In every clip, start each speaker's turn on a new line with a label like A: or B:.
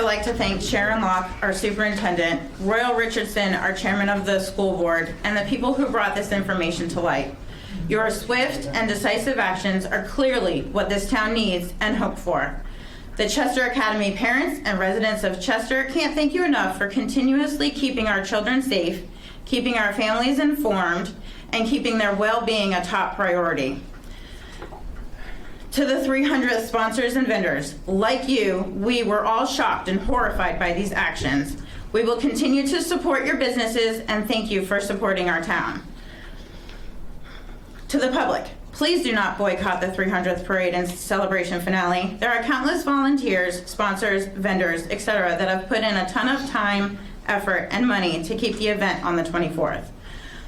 A: would like to thank Sharon Locke, our superintendent, Royal Richardson, our chairman of the school board, and the people who brought this information to light. Your swift and decisive actions are clearly what this town needs and hoped for. The Chester Academy parents and residents of Chester can't thank you enough for continuously keeping our children safe, keeping our families informed, and keeping their well-being a top priority. To the 300th sponsors and vendors, like you, we were all shocked and horrified by these actions. We will continue to support your businesses and thank you for supporting our town. To the public, please do not boycott the 300th parade and celebration finale. There are countless volunteers, sponsors, vendors, etc. that have put in a ton of time, effort, and money to keep the event on the 24th.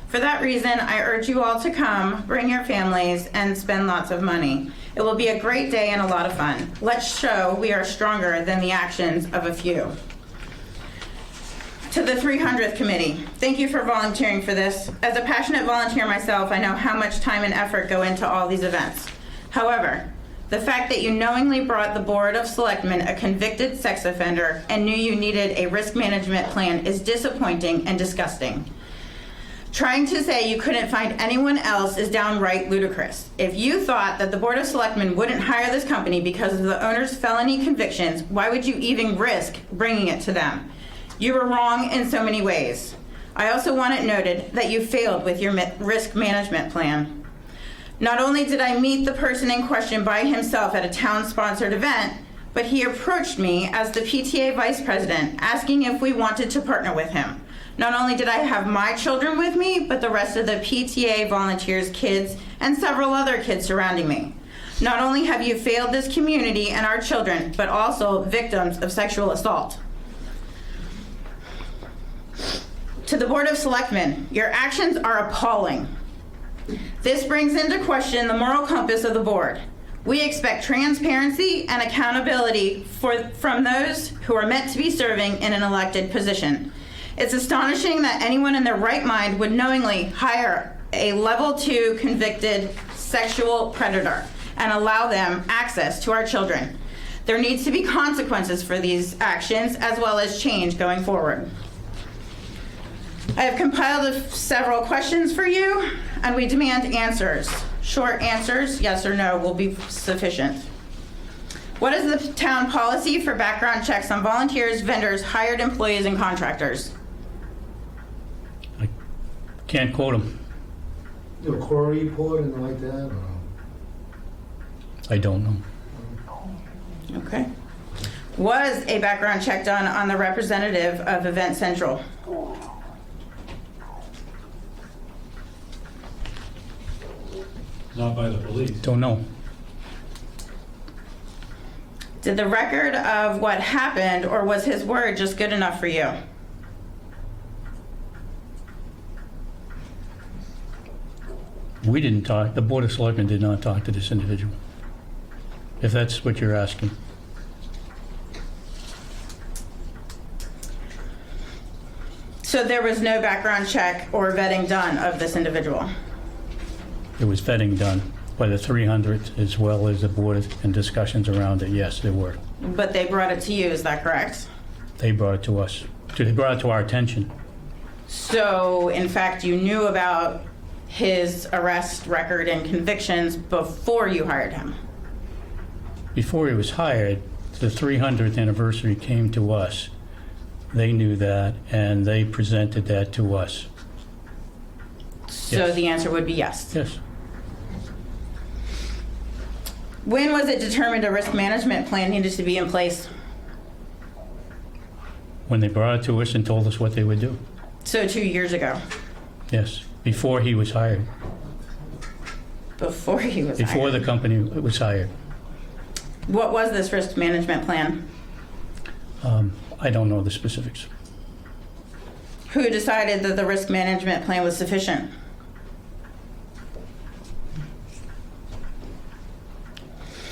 A: For that reason, I urge you all to come, bring your families, and spend lots of money. It will be a great day and a lot of fun. Let's show we are stronger than the actions of a few. To the 300th committee, thank you for volunteering for this. As a passionate volunteer myself, I know how much time and effort go into all these events. However, the fact that you knowingly brought the Board of Selectmen a convicted sex offender and knew you needed a risk management plan is disappointing and disgusting. Trying to say you couldn't find anyone else is downright ludicrous. If you thought that the Board of Selectmen wouldn't hire this company because of the owner's felony convictions, why would you even risk bringing it to them? You were wrong in so many ways. I also want it noted that you failed with your risk management plan. Not only did I meet the person in question by himself at a town-sponsored event, but he approached me as the PTA vice president, asking if we wanted to partner with him. Not only did I have my children with me, but the rest of the PTA volunteers' kids and several other kids surrounding me. Not only have you failed this community and our children, but also victims of sexual assault. To the Board of Selectmen, your actions are appalling. This brings into question the moral compass of the board. We expect transparency and accountability from those who are meant to be serving in an elected position. It's astonishing that anyone in their right mind would knowingly hire a level 2 convicted sexual predator and allow them access to our children. There needs to be consequences for these actions as well as change going forward. I have compiled several questions for you, and we demand answers. Short answers, yes or no, will be sufficient. What is the town policy for background checks on volunteers, vendors, hired employees, and contractors?
B: I can't quote them.
C: Do a quarry report and like that? Or?
B: I don't know.
A: Okay. Was a background check done on the representative of Event Central?
D: Not by the police.
B: Don't know.
A: Did the record of what happened, or was his word just good enough for you?
B: We didn't talk, the Board of Selectmen did not talk to this individual, if that's what you're asking.
A: So there was no background check or vetting done of this individual?
B: There was vetting done by the 300th as well as the board and discussions around it. Yes, there were.
A: But they brought it to you, is that correct?
B: They brought it to us. They brought it to our attention.
A: So, in fact, you knew about his arrest record and convictions before you hired him?
B: Before he was hired, the 300th anniversary came to us. They knew that, and they presented that to us.
A: So
B: Yes.
A: the answer would be yes.
B: Yes.
A: When was it determined a risk management plan needed to be in place?
B: When they brought it to us and told us what they would do.
A: So 2 years ago,
B: Yes. Before he was hired.
A: before he was
B: Before
A: hired.
B: the company was hired.
A: What was this risk management plan?
B: I don't know the specifics.
A: Who decided that the risk management plan was sufficient?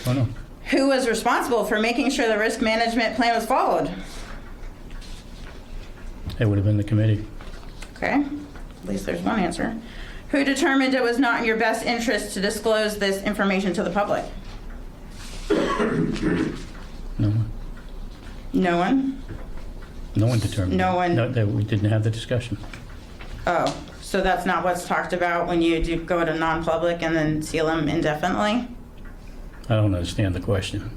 B: Oh, no.
A: Who was responsible for making sure the risk management plan was followed?
B: It would have been the committee.
A: Okay, at least there's one answer. Who determined it was not in your best interest to disclose this information to the public?
B: No.
A: No one?
B: No one determined.
A: No one-
B: That we didn't have the discussion.
A: Oh, so that's not what's talked about when you do go to non-public and then seal them indefinitely?
B: I don't understand the question.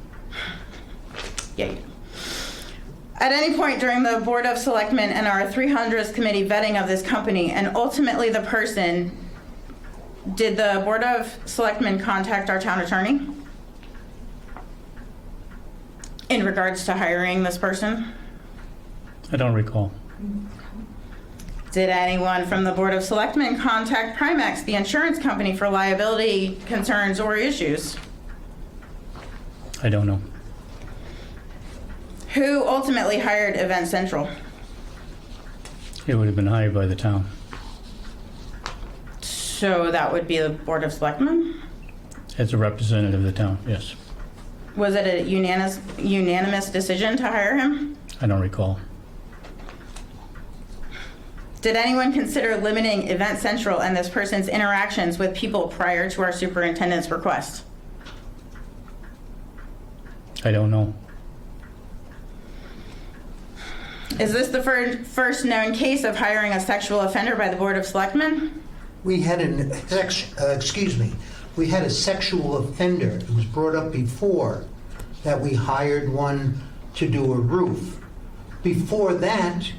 A: Yeah. At any point during the Board of Selectmen and our 300th committee vetting of this company, and ultimately the person, did the Board of Selectmen contact our town attorney in regards to hiring this person?
B: I don't recall.
A: Did anyone from the Board of Selectmen contact Primex, the insurance company, for liability concerns or issues?
B: I don't know.
A: Who ultimately hired Event Central?
B: It would have been hired by the town.
A: So that would be the Board of Selectmen?
B: As a representative of the town, yes.
A: Was it a unanimous decision to hire him?
B: I don't recall.
A: Did anyone consider limiting Event Central and this person's interactions with people prior to our superintendent's request?
B: I don't know.
A: Is this the first known case of hiring a sexual offender by the Board of Selectmen?
D: We had we had a sexual offender. It was brought up before that we hired one to do a roof. Before that,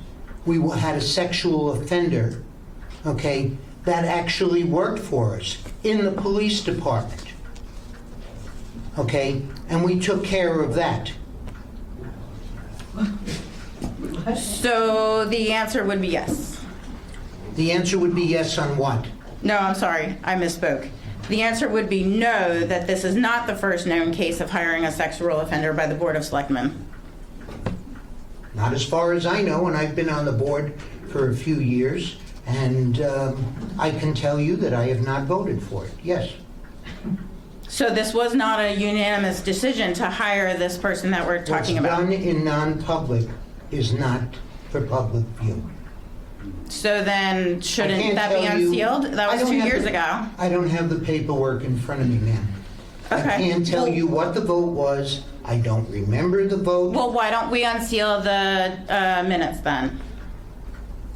D: we had a sexual offender, okay, that actually worked for us in the police department. Okay, and we took care of that.
A: So the answer would be yes.
D: The answer would be yes on what?
A: No, I'm sorry, I misspoke. The answer would be no, that this is not the first known case of hiring a sexual offender by the Board of Selectmen.
D: Not as far as I know, and I've been on the board for a few years, and I can tell you that I have not voted for it, yes.
A: So this was not a unanimous decision to hire this person that we're talking about?
D: What's done in non-public is not for public view.
A: So then, shouldn't
D: I can't
A: that be
D: tell you-
A: unsealed? That
D: I
A: was
D: don't
A: 2
D: have
A: years
D: the-
A: ago.
D: I don't have the paperwork in front of me, ma'am. I
A: Okay.
D: can't tell you what the vote was. I don't remember the vote.
A: Well, why don't we unseal the minutes then?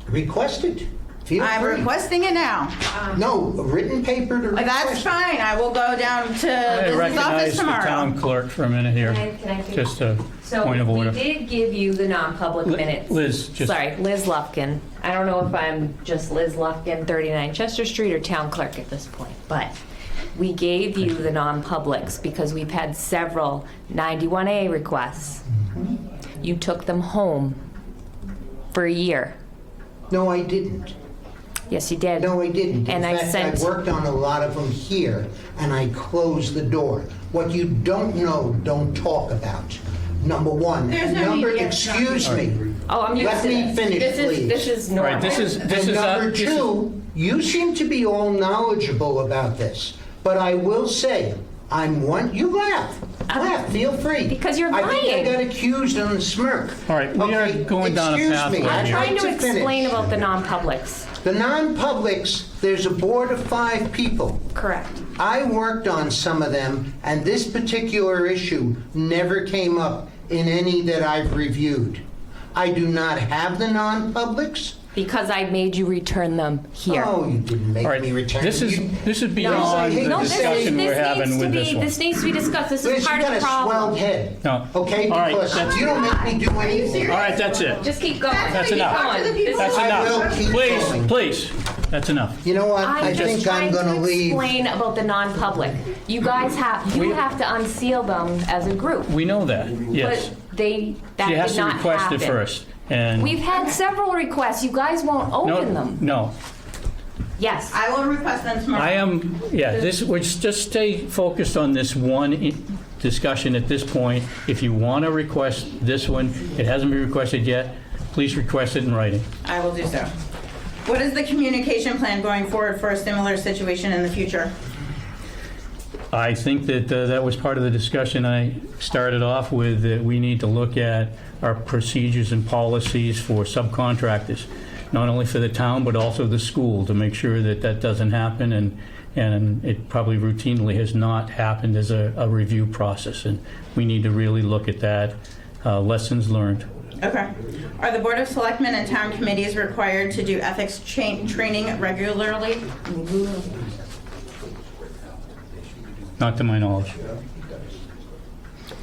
D: Request it. Feel
A: I'm
D: free.
A: requesting it now.
D: No, a written paper to request.
A: That's fine, I will go down to
B: I
A: Liz's office
B: recognize the
A: tomorrow.
B: town clerk for a minute here.
E: Can I take-
B: Just a
E: So
B: point of
E: we
B: order.
E: did give you the non-public minutes.
B: Liz, just.
E: Sorry, Liz Lufkin. I don't know if I'm just Liz Lufkin, 39 Chester Street, or town clerk at this point, but we gave you the non-publics because we've had several 91A requests. You took them home for a year.
D: No, I didn't.
E: Yes, you did.
D: No, I didn't.
E: And I
D: In fact,
E: sent-
D: I worked on a lot of them here, and I closed the door. What you don't know, don't talk about. Number one.
A: There's no
D: Number,
A: need to get
D: excuse
A: drunk.
D: me.
E: Oh, I'm used
D: Let
E: to
D: me
E: this.
D: finish,
E: This
D: please.
E: is
B: All
E: normal.
B: right, this is.
D: And number two, you seem to be all knowledgeable about this, but I will say, you laugh, feel free.
E: Because you're
D: I think I
E: lying.
D: got accused on the smirk.
B: All right, we are
D: Okay,
B: going down a
D: excuse
B: pathway
D: me,
B: here.
E: I'm
D: I'd
E: trying
D: like
E: to
D: finish.
E: explain about the non-publics.
D: The non-publics, there's a board of 5 people.
E: Correct.
D: I worked on some of them, and this particular issue never came up in any that I've reviewed. I do not have the non-publics.
E: Because I made you return them here.
D: Oh, you didn't make
B: All right,
D: me return.
B: this is beyond
D: hate
B: the
D: to
B: discussion we're having with this one.
E: This needs to be discussed. This
D: Liz,
E: is
D: you
E: part
D: got
E: of
D: a
E: the
D: swelled
E: problem.
D: head.
B: No.
D: Okay,
B: All right,
D: because you don't make me do anything.
B: All right, that's it.
E: Just keep going.
B: That's
E: Keep
B: enough.
E: going. This is-
B: That's
D: I will
B: enough.
D: keep
B: Please,
D: going.
B: please, that's enough.
D: You know what?
E: I'm
D: I
E: just
D: think
E: trying
D: I'm gonna
E: to
D: leave.
E: explain about the non-public. You guys have to unseal them as a group.
B: We know that, yes.
E: But that
B: She has
E: did
B: to
E: not
B: request
E: happen.
B: it first, and.
E: We've had several requests. You guys won't open them.
B: No,
E: Yes.
A: I will request them tomorrow.
B: we're just stay focused on this one discussion at this point. If you want to request this one, it hasn't been requested yet, please request it in writing.
A: I will do so. What is the communication plan going forward for a similar situation in the future?
B: I think that that was part of the discussion I started off with, that we need to look at our procedures and policies for subcontractors, not only for the town, but also the school, to make sure that that doesn't happen, and it probably routinely has not happened as a review process, and we need to really look at that lessons learned.
A: Okay. Are the Board of Selectmen and town committees required to do ethics training regularly?
B: Not to my knowledge.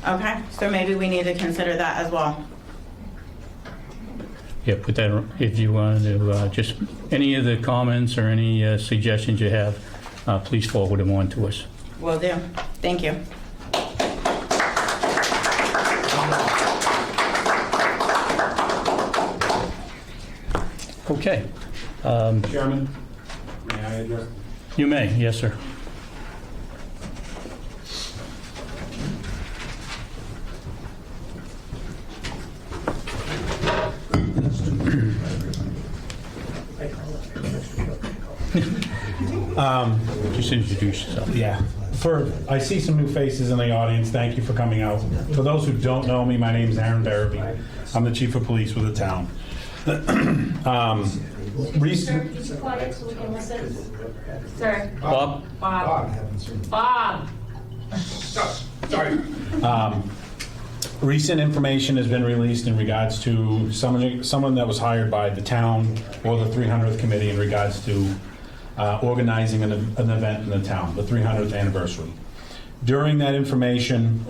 A: Okay, so maybe we need to consider that as well.
B: Yeah, put that, if you wanted to, just any of the comments or any suggestions you have, please forward them on to us.
A: Will do. Thank you.
B: Okay.
F: Chairman, may I address?
B: You may, yes, sir. Just introduce yourself.
F: Yeah. I see some new faces in the audience. Thank you for coming out. For those who don't know me, my name is Aaron Barabee. I'm the chief of police with the town. Recent.
E: Keep it quiet so we can listen. Sir.
B: Bob?
E: Bob.
F: Sorry. Recent information has been released in regards to someone that was hired by the town or the 300th committee in regards to organizing an event in the town, the 300th anniversary. During that information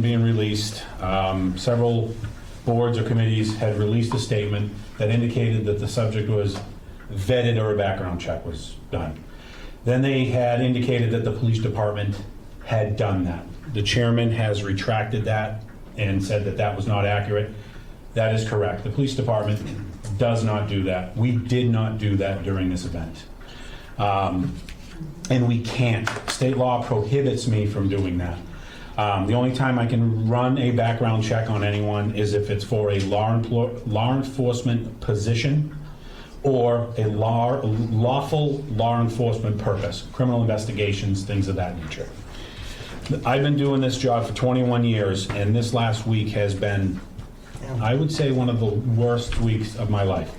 F: being released, several boards or committees had released a statement that indicated that the subject was vetted or a background check was done. Then they had indicated that the police department had done that. The chairman has retracted that and said that that was not accurate. That is correct. The police department does not do that. We did not do that during this event. And we can't. State law prohibits me from doing that. The only time I can run a background check on anyone is if it's for a law enforcement position or a lawful law enforcement purpose, criminal investigations, things of that nature. I've been doing this job for 21 years, and this last week has been, I would say, one of the worst weeks of my life.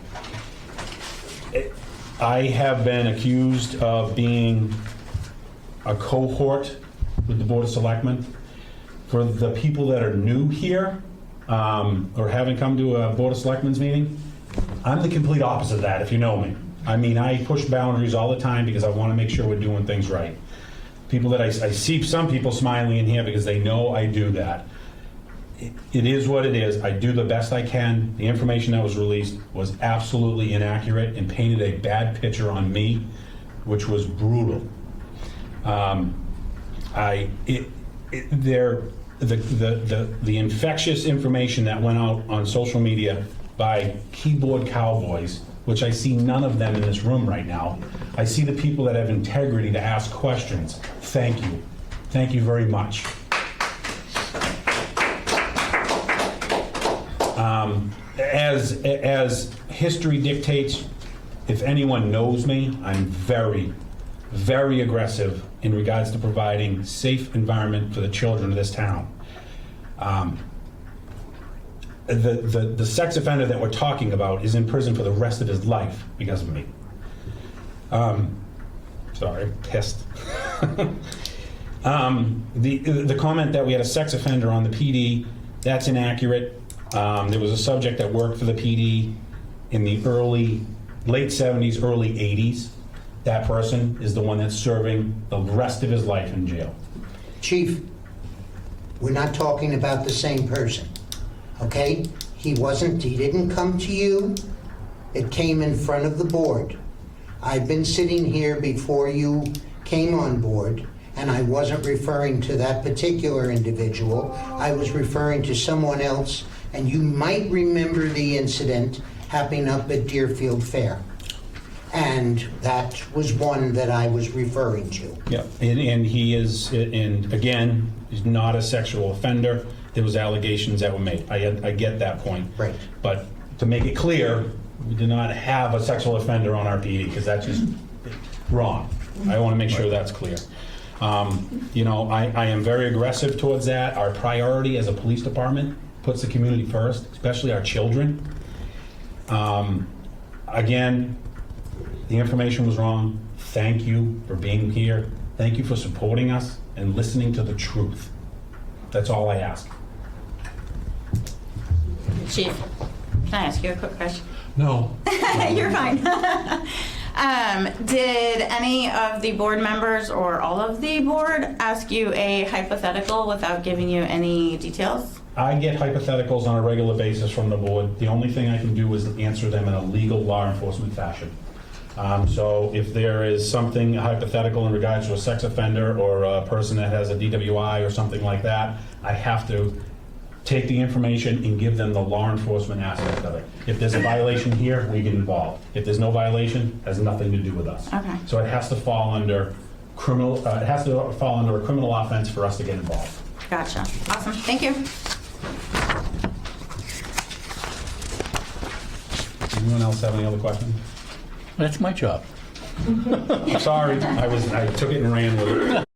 F: I have been accused of being a cohort with the Board of Selectmen. For the people that are new here, or haven't come to a Board of Selectmen's meeting, I'm the complete opposite of that, if you know me. I mean, I push boundaries all the time because I want to make sure we're doing things right. People that I see some people smiling in here because they know I do that. It is what it is. I do the best I can. The information that was released was absolutely inaccurate and painted a bad picture on me, which was brutal. The infectious information that went out on social media by keyboard cowboys, which I see none of them in this room right now. I see the people that have integrity to ask questions. Thank you. Thank you very much. As history dictates, if anyone knows me, I'm very, very aggressive in regards to providing safe environment for the children of this town. The sex offender that we're talking about is in prison for the rest of his life because of me. Sorry, I'm pissed. The comment that we had a sex offender on the PD, that's inaccurate. There was a subject that worked for the PD in the late 70s, early 80s. That person is the one that's serving the rest of his life in jail.
D: Chief, we're not talking about the same person, okay? He didn't come to you. It came in front of the board. I've been sitting here before you came on board, and I wasn't referring to that particular individual. I was referring to someone else, and you might remember the incident happening up at Deerfield Fair. And that was one that I was referring to.
F: Yeah, and he is, and again, he's not a sexual offender. There was allegations that were made. I get that point.
D: Right.
F: But to make it clear, we do not have a sexual offender on our PD because that's just wrong. I want to make sure that's clear. You know, I am very aggressive towards that. Our priority as a police department puts the community first, especially our children. Again, the information was wrong. Thank you for being here. Thank you for supporting us and listening to the truth. That's all I ask.
A: Chief, can I ask you a quick question?
F: No.
A: You're fine. Did any of the board members or all of the board ask you a hypothetical without giving you any details?
F: I get hypotheticals on a regular basis from the board. The only thing I can do is answer them in a legal law enforcement fashion. So if there is something hypothetical in regards to a sex offender or a person that has a DWI or something like that, I have to take the information and give them the law enforcement aspect of it. If there's a violation here, we get involved. If there's no violation, it has nothing to do with us.
A: Okay.
F: So it has to fall under criminal, it has to fall under a criminal offense for us to get involved.
A: Gotcha. Awesome. Thank you.
F: Anyone else have any other questions?
B: That's my job.
F: Sorry, I took it and ran with it.